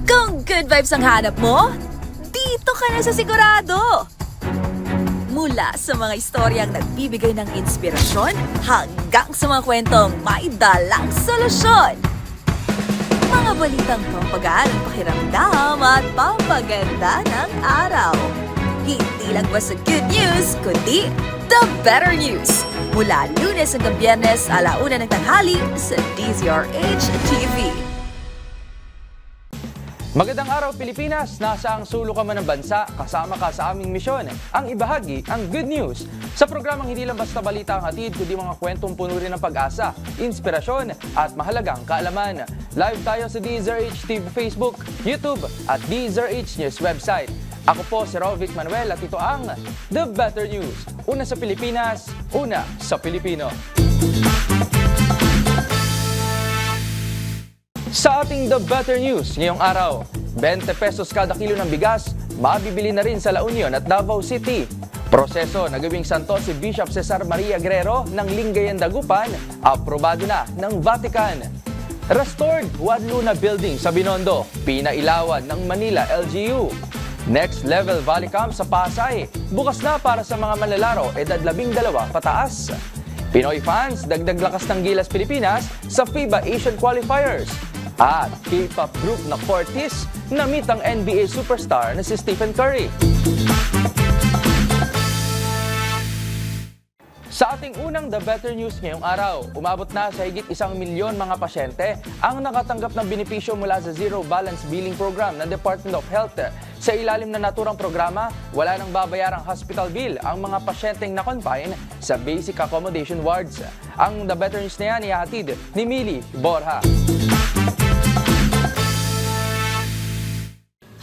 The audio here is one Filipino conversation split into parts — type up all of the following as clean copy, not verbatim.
Kung good vibes ang hanap mo, dito ka na sa sigurado! Mula sa mga istoryang nagbibigay ng inspirasyon hanggang sa mga kwentong may dalang solusyon. Mga balitang pampagaan ang pakiramdam at pampaganda ng araw. Hindi lang basta good news, kundi the better news. Mula Lunes hanggang Biyernes, 1:00 ng tanghali sa DZRH TV. Magandang araw Pilipinas! Nasa ang sulok ka man ng bansa, kasama ka sa aming misyon, ang ibahagi ang good news. Sa programang hindi lang basta balita ang hatid, kundi mga kwentong puno rin ng pag-asa, inspirasyon at mahalagang kaalaman. Live tayo sa DZRH TV Facebook, YouTube at DZRH News website. Ako po si Rovic Manuel at ito ang The Better News. Una sa Pilipinas, una sa Pilipino. Sa ating The Better News ngayong araw, 20 pesos kada kilo ng bigas, mabibili na rin sa La Union at Davao City. Proseso na gawing santo si Bishop Cesar Maria Guerrero ng Lingayen Dagupan, aprobado na ng Vatican. Restored Juan Luna Building sa Binondo, pinailawan ng Manila LGU. Next Level Valley Camp sa Pasay, bukas na para sa mga manlalaro edad 12 pataas. Pinoy fans, dagdag lakas ng Gilas Pilipinas sa FIBA Asian Qualifiers. At K-pop group na Fortis na-meet ang NBA superstar na si Stephen Curry. Sa ating unang The Better News ngayong araw, umabot na sa higit 1 milyon mga pasyente ang nakatanggap ng benepisyo mula sa Zero Balance Billing Program ng Department of Health. Sa ilalim na naturang programa, wala nang babayarang hospital bill ang mga pasyenteng na-confine sa basic accommodation wards. Ang The Better News na yan ihahatid ni Mili Borja.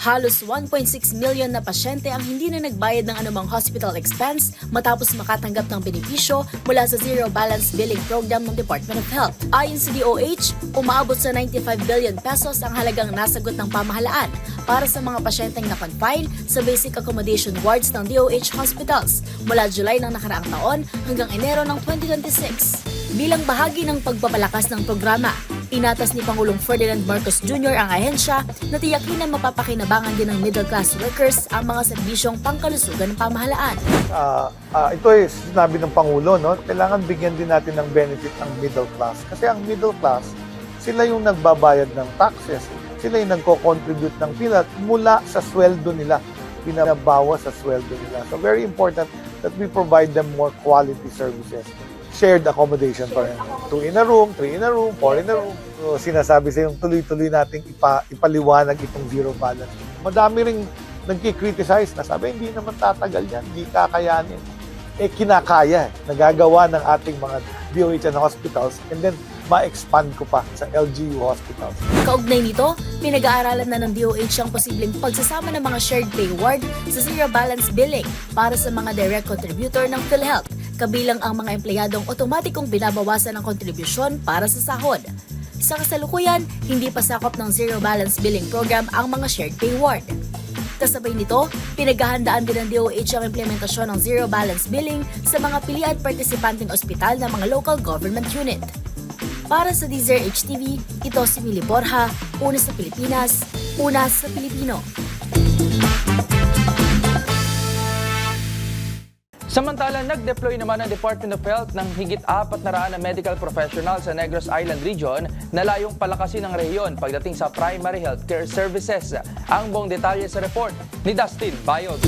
Halos 1.6 million na pasyente ang hindi na nagbayad ng anumang hospital expense matapos makatanggap ng benepisyo mula sa Zero Balance Billing Program ng Department of Health. Ayon sa DOH, umaabot sa 95 billion pesos ang halagang nasagot ng pamahalaan para sa mga pasyenteng na-confine sa basic accommodation wards ng DOH hospitals mula July ng nakaraang taon hanggang Enero ng 2026. Bilang bahagi ng pagpapalakas ng programa, inatas ni Pangulong Ferdinand Marcos Jr. ang ahensya na tiyakin na mapapakinabangan din ng middle-class workers ang mga serbisyong pangkalusugan ng pamahalaan. Ito ay sinabi ng Pangulo, no? Kailangan bigyan din natin ng benefit ng middle class. Kasi ang middle class, sila yung nagbabayad ng taxes, sila yung nagko-contribute ng PhilHealth mula sa sweldo nila, pinabawas sa sweldo nila. So very important that we provide them more quality services. Shared accommodation pa rin. 2 in a room, 3 in a room, 4 in a room. So, sinasabi sa yung tuloy-tuloy nating ipaliwanag itong zero balance. Madami ring nagki-criticize na sabi, hindi naman tatagal yan, hindi kakayanin. Kinakaya, nagagawa ng ating mga DOH and hospitals, and then ma-expand ko pa sa LGU hospitals. Kaugnay nito, pinag-aaralan na ng DOH ang posibleng pagsasama ng mga shared pay ward sa Zero Balance Billing para sa mga direct contributor ng PhilHealth, kabilang ang mga empleyadong otomatikong binabawasan ng kontribusyon para sa sahod. Sa kasalukuyan, hindi pa sakop ng Zero Balance Billing Program ang mga shared pay ward. Kasabay nito, pinaghahandaan din ng DOH ang implementasyon ng Zero Balance Billing sa mga pilihan partisipanteng ospital ng mga local government unit. Para sa DZRH TV, ito si Mili Borja, una sa Pilipinas, una sa Pilipino. Samantala, nag-deploy naman ang Department of Health ng higit 400 na medical professionals sa Negros Island Region na layong palakasin ang rehiyon pagdating sa primary healthcare services. Ang buong detalye sa report ni Dustin Bayog.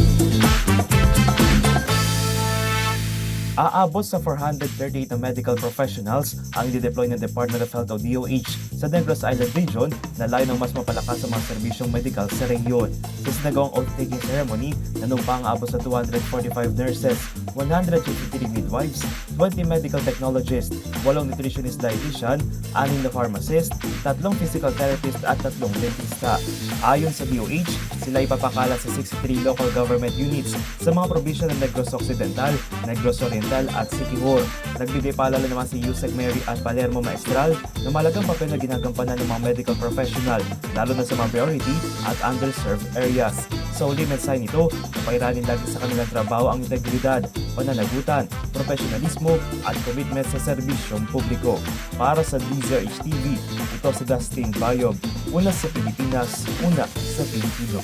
Aabot sa 438 na medical professionals ang i-deploy ng Department of Health o DOH sa Negros Island Region na layo ng mas mapalakas sa mga serbisyong medikal sa rehiyon. Sa sinagawang oath-taking ceremony, nanumpa ang abot sa 245 nurses, 153 midwives, 20 medical technologists, 8 nutritionist dietitian, 6 na pharmacist, 3 physical therapist at 3 dentista. Ayon sa DOH, sila ipapakala sa 63 local government units sa mga probinsya ng Negros Occidental, Negros Oriental, Kapital at Siquijor. Nagbigay paalala naman si Yusek Mary at Palermo Maestral na malagang papel na ginagampanan ng mga medical professional, lalo na sa mga priority at underserved areas. Sa uli mensahe nito, napairanin lagi sa kanilang trabaho ang integridad, pananagutan, profesionalismo at commitment sa serbisyong publiko. Para sa DZRH TV, ito si Dustin Bayob, una sa Pilipinas, una sa Pilipino.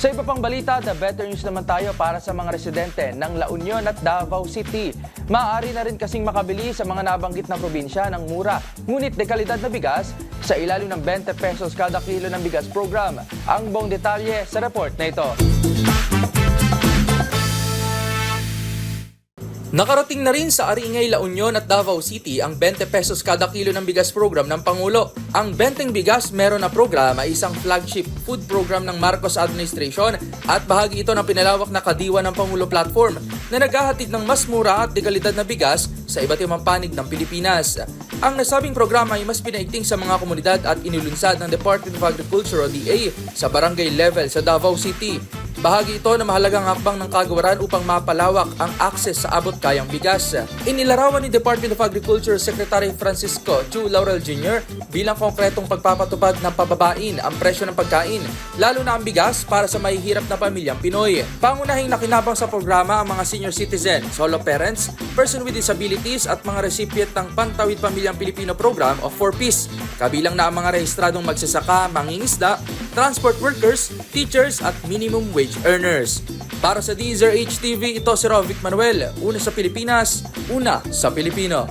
Sa iba pang balita, the better news naman tayo para sa mga residente ng La Union at Davao City. Maaari na rin kasing makabili sa mga nabanggit na probinsya ng mura, ngunit dekalidad na bigas sa ilalim ng 20 pesos kada kilo ng bigas program. Ang buong detalye sa report na ito. Nakarating na rin sa Aringay, La Union at Davao City ang 20 pesos kada kilo ng bigas program ng Pangulo. Ang 20 bigas meron na programa ay isang flagship food program ng Marcos Administration at bahagi ito ng pinalawak na kadiwa ng Pangulo platform na naghahatid ng mas mura at dekalidad na bigas sa iba't ibang panig ng Pilipinas. Ang nasabing programa ay mas pinaigting sa mga komunidad at inilunsad ng Department of Agriculture o DA sa barangay level sa Davao City. Bahagi ito na mahalagang hakbang ng kagawaran upang mapalawak ang akses sa abot-kayang bigas. Inilarawan ni Department of Agriculture Secretary Francisco Chu Laurel Jr. bilang konkretong pagpapatupad ng pababain ang presyo ng pagkain, lalo na ang bigas para sa mahihirap na pamilyang Pinoy. Pangunahing nakinabang sa programa ang mga senior citizen, solo parents, person with disabilities at mga recipient ng Pantawid Pamilyang Pilipino Program o 4Ps. Kabilang na ang mga rehistradong magsasaka, mangingisda, transport workers, teachers at minimum wage earners. Para sa DZRH TV, ito si Rovic Manuel, una sa Pilipinas, una sa Pilipino.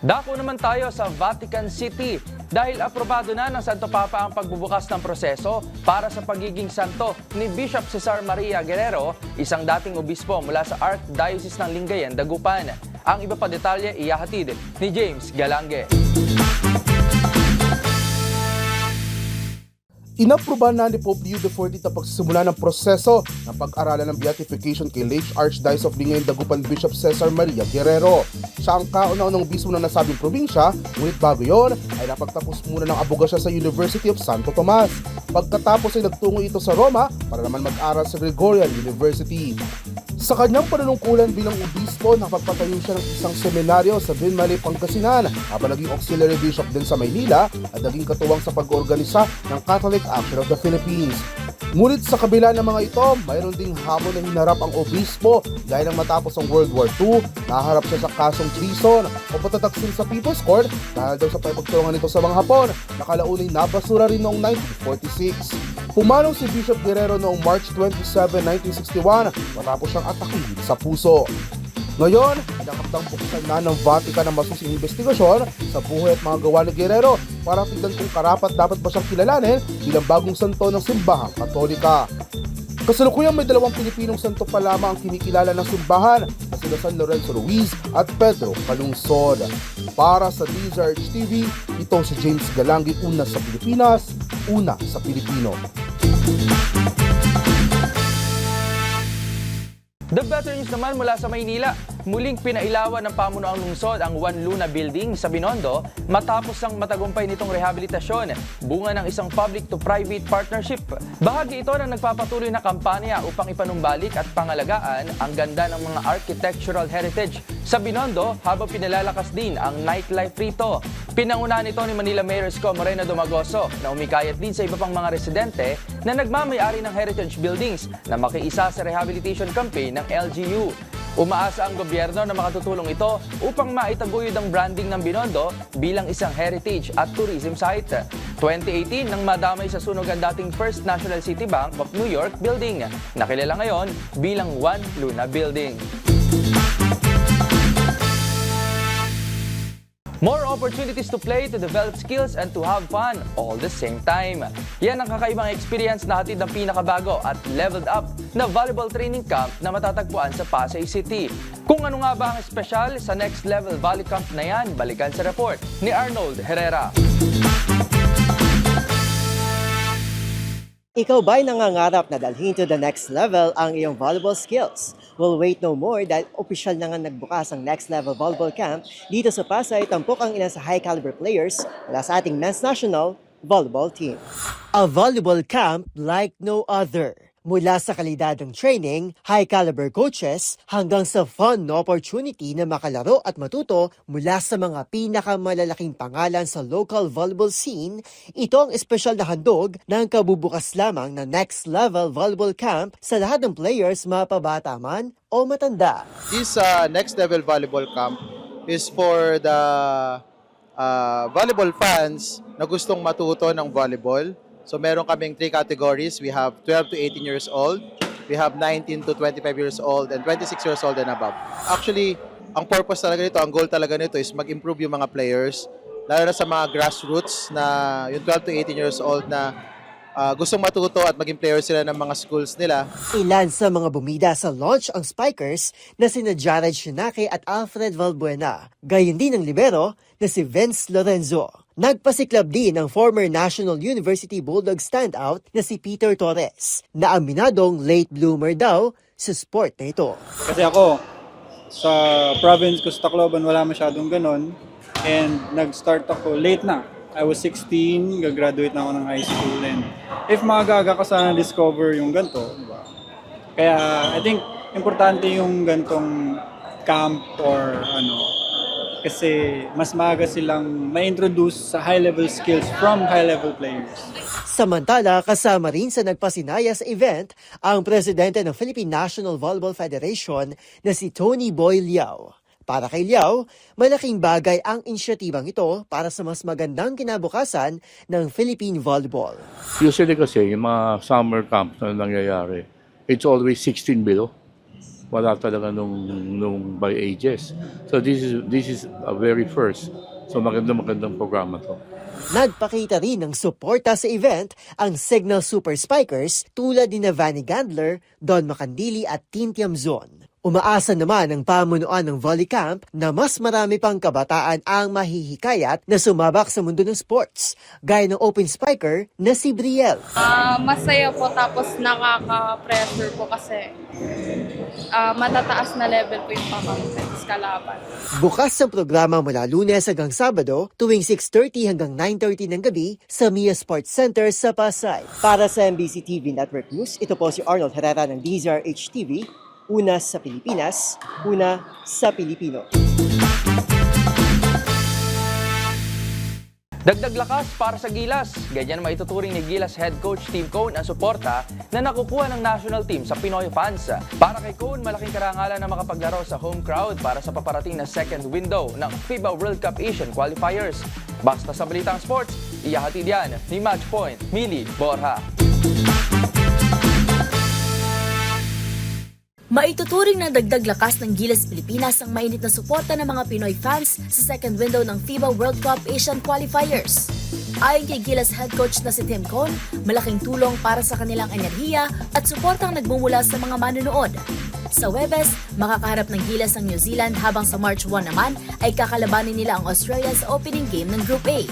Dako naman tayo sa Vatican City dahil aprobado na ng Santo Papa ang pagbubukas ng proseso para sa pagiging santo ni Bishop Cesar Maria Guerrero, isang dating obispo mula sa Archdiocese ng Lingayen, Dagupan. Ang iba pa detalye ihahatid ni James Galange. Inaprubahan na ni Pope Leo XIV ang pagsisimula ng proseso ng pag-aralan ng beatification kay late Archdiocese of Lingayen, Dagupan Bishop Cesar Maria Guerrero. Siya ang kauna-unang obispo ng nasabing probinsya, ngunit bago yon ay napagtapos muna ng abogasya sa University of Santo Tomas. Pagkatapos ay nagtungo ito sa Roma para naman mag-aral sa Gregorian University. Sa kanyang panunungkulan bilang obispo, napagpatayo siya ng isang seminaryo sa Binmalay, Pangasinan habang naging auxiliary bishop din sa Maynila at naging katuwang sa pag-organisa ng Catholic Action of the Philippines. Ngunit sa kabila ng mga ito, mayroon ding hamon na hinarap ang obispo gaya ng matapos ang World War II, naharap siya sa kasong treason o patataksin sa People's Court dahil daw sa pagtulungan nito sa mga Hapon na kalaunin nabasura rin noong 1946. Pumanong si Bishop Guerrero noong March 27, 1961 matapos siyang atakin sa puso. Ngayon, nakaptang buksan na ng Vatican ang masusing investigasyon sa buhay at mga gawa ni Guerrero para tignan kung karapat dapat ba siyang kilalanin bilang bagong santo ng simbahang Katolika. Kasalukuyang may dalawang Pilipinong santo pa lamang ang kinikilala ng simbahan na sila San Lorenzo Ruiz at Pedro Calungsod. Para sa DZRH TV, ito si James Galangi, una sa Pilipinas, una sa Pilipino. The better news naman mula sa Maynila. Muling pinailawan ng pamunuang lungsod ang Juan Luna Building sa Binondo matapos ang matagumpay nitong rehabilitasyon, bunga ng isang public-to-private partnership. Bahagi ito ng nagpapatuloy na kampanya upang ipanumbalik at pangalagaan ang ganda ng mga architectural heritage sa Binondo habang pinalalakas din ang nightlife rito. Pinangunahan ito ni Manila Mayor Isko Moreno Domagoso na umikayat din sa iba pang mga residente na nagmamayari ng heritage buildings na makiisa sa rehabilitation campaign ng LGU. Umaasa ang gobyerno na makatutulong ito upang maitaguyod ang branding ng Binondo bilang isang heritage at tourism site. 2018 nang madamay sa sunog ang dating First National City Bank of New York building, na kilala ngayon bilang Juan Luna Building. More opportunities to play, to develop skills, and to have fun all the same time. Yan ang kakaibang experience na hatid ng pinakabago at leveled up na volleyball training camp na matatagpuan sa Pasay City. Kung ano nga ba ang espesyal sa Next Level Volley Camp na yan, balikan sa report ni Arnold Herrera. Ikaw ba'y nangangarap na dalhin to the next level ang iyong volleyball skills? Well, wait no more dahil opisyal na nga nagbukas ang Next Level Volleyball Camp dito sa Pasay. Tampok ang ilan sa high-caliber players mula sa ating men's national volleyball team. A volleyball camp like no other. Mula sa kalidad ng training, high-caliber coaches, hanggang sa fun na opportunity na makalaro at matuto mula sa mga pinakamalalaking pangalan sa local volleyball scene, ito ang espesyal na handog ng kabubukas lamang na Next Level Volleyball Camp sa lahat ng players, mapabata man o matanda. This Next Level Volleyball Camp is for the volleyball fans na gustong matuto ng volleyball. So meron kaming 3 categories. We have 12 to 18 years old, we have 19 to 25 years old, and 26 years old and above. Actually, ang purpose talaga nito, ang goal talaga nito is mag-improve yung mga players, lalo na sa mga grassroots na yung 12 to 18 years old na gustong matuto at maging players sila ng mga schools nila. Ilan sa mga bumida sa launch ang spikers na sina Jared Shinake at Alfred Valbuena. Gayon din ang libero na si Vince Lorenzo. Nagpasiklab din ang former National University Bulldog standout na si Peter Torres, na aminadong late bloomer daw sa sport na ito. Kasi ako, sa province ko sa Tacloban, wala masyadong ganon. And nag-start ako late na. I was 16, gagraduate na ako ng high school. And if maaga ka sana discover yung ganito, diba? Kaya I think importante yung gantong camp or kasi mas maaga silang ma-introduce sa high-level skills from high-level players. Samantala, kasama rin sa nagpasinaya sa event ang presidente ng Philippine National Volleyball Federation na si Tony Boy Liao. Para kay Liao, malaking bagay ang inisyatibang ito para sa mas magandang kinabukasan ng Philippine volleyball. Usually kasi yung mga summer camp na nangyayari, it's always 16 below. Wala talaga nung by ages. So this is a very first. So magandang programa to. Nagpakita rin ng suporta sa event ang Signal Super Spikers tulad ni Vanny Gandler, Don Macandili at Tin Tiamzon. Umaasa naman ang pamunuan ng volley camp na mas marami pang kabataan ang mahihikayat na sumabak sa mundo ng sports, gaya ng open spiker na si Brielle. Masaya po tapos nakaka-pressure po kasi matataas na level po yung pang-competitive kalaban. Bukas ang programa mula Lunes hanggang Sabado tuwing 6:30 hanggang 9:30 ng gabi sa Mia Sports Center sa Pasay. Para sa MBC TV Network News, ito po si Arnold Herrera ng DZRH TV. Una sa Pilipinas, una sa Pilipino. Dagdag lakas para sa Gilas. Ganyan maituturing ni Gilas head coach Tim Cone ang suporta na nakukuha ng national team sa Pinoy fans. Para kay Cone, malaking karangalan na makapaglaro sa home crowd para sa paparating na second window ng FIBA World Cup Asian Qualifiers. Basta sa Balitang Sports, iyahatid yan ni Matchpoint, Mili Borja. Maituturing na dagdag lakas ng Gilas Pilipinas ang mainit na suporta ng mga Pinoy fans sa second window ng FIBA World Cup Asian Qualifiers. Ayon kay Gilas head coach na si Tim Cone, malaking tulong para sa kanilang enerhiya at suportang nagmumula sa mga manunood. Sa Webes, makakaharap ng Gilas ang New Zealand habang sa March 1 naman ay kakalabanin nila ang Australia sa opening game ng Group A.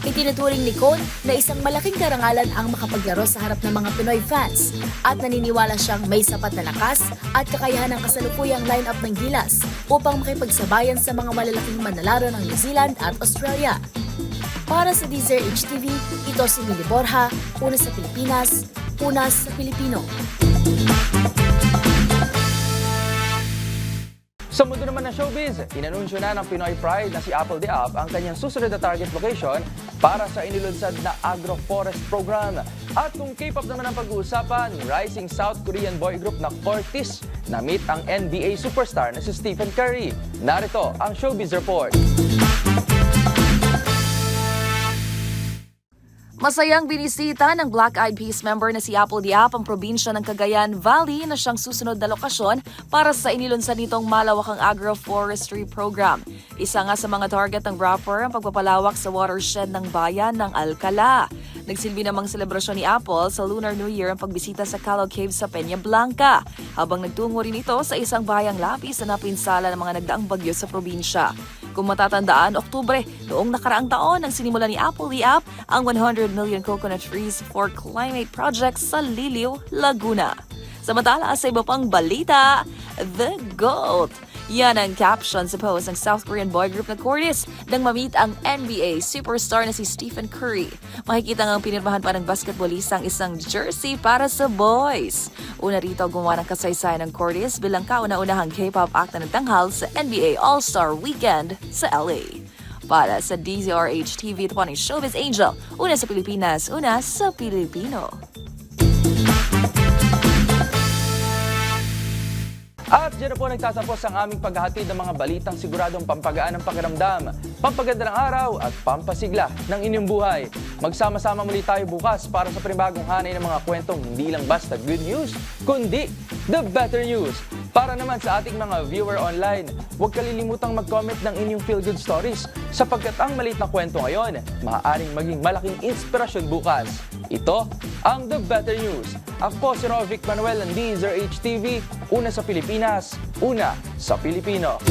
Itinuturing ni Cone na isang malaking karangalan ang makapaglaro sa harap ng mga Pinoy fans at naniniwala siyang may sapat na lakas at kakayahan ng kasalukuyang lineup ng Gilas upang makipagsabayan sa mga malalaking manlalaro ng New Zealand at Australia. Para sa DZRH TV, ito si Mili Borja, una sa Pilipinas, una sa Pilipino. Sa mundo naman ng showbiz, inanunsyo na ng Pinoy Pride na si Apple the App ang kanyang susunod na target location para sa inilunsad na Agroforest Program. At kung K-pop naman ang pag-uusapan, rising South Korean boy group na Fortis na-meet ang NBA superstar na si Stephen Curry. Narito ang Showbiz Report. Masayang binisita ng Black Eyed Peas member na si Apple the App ang probinsya ng Cagayan Valley na siyang susunod na lokasyon para sa inilunsad nitong malawakang agroforestry program. Isa nga sa mga target ng rapper ang pagpapalawak sa watershed ng bayan ng Alcala. Nagsilbi namang selebrasyon ni Apple sa Lunar New Year ang pagbisita sa Calao Cave sa Peña Blanca, habang nagtungo rin ito sa isang bayang lapis na napinsala ng mga nagdaang bagyo sa probinsya. Kung matatandaan, Oktubre, noong nakaraang taon nang sinimula ni Apple the App ang 100 million coconut trees for climate project sa Liliw, Laguna. Samantala, sa iba pang balita, The GOAT! Yan ang caption sa post ng South Korean boy group na Cordis nang ma-meet ang NBA superstar na si Stephen Curry. Makikita ngang pinirmahan pa ng basketballista ang isang jersey para sa boys. Una rito gumawa ng kasaysayan ng Cordis bilang kauna-unahang K-pop act na nagtanghal sa NBA All-Star Weekend sa LA. Para sa DZRH TV 20 Showbiz Angel, una sa Pilipinas, una sa Pilipino. At dyan na po nagtatapos ang aming paghahatid ng mga balitang siguradong pampagaan ng pakiramdam, pampaganda ng araw at pampasigla ng inyong buhay. Magsama-sama muli tayo bukas para sa panibagong hanay ng mga kwentong hindi lang basta good news, kundi the better news. Para naman sa ating mga viewer online, huwag kalilimutang mag-comment ng inyong feel-good stories sapagkat ang maliit na kwento ngayon, maaaring maging malaking inspirasyon bukas. Ito ang The Better News. Ako po si Rovic Manuel ng DZRH TV, una sa Pilipinas, una sa Pilipino.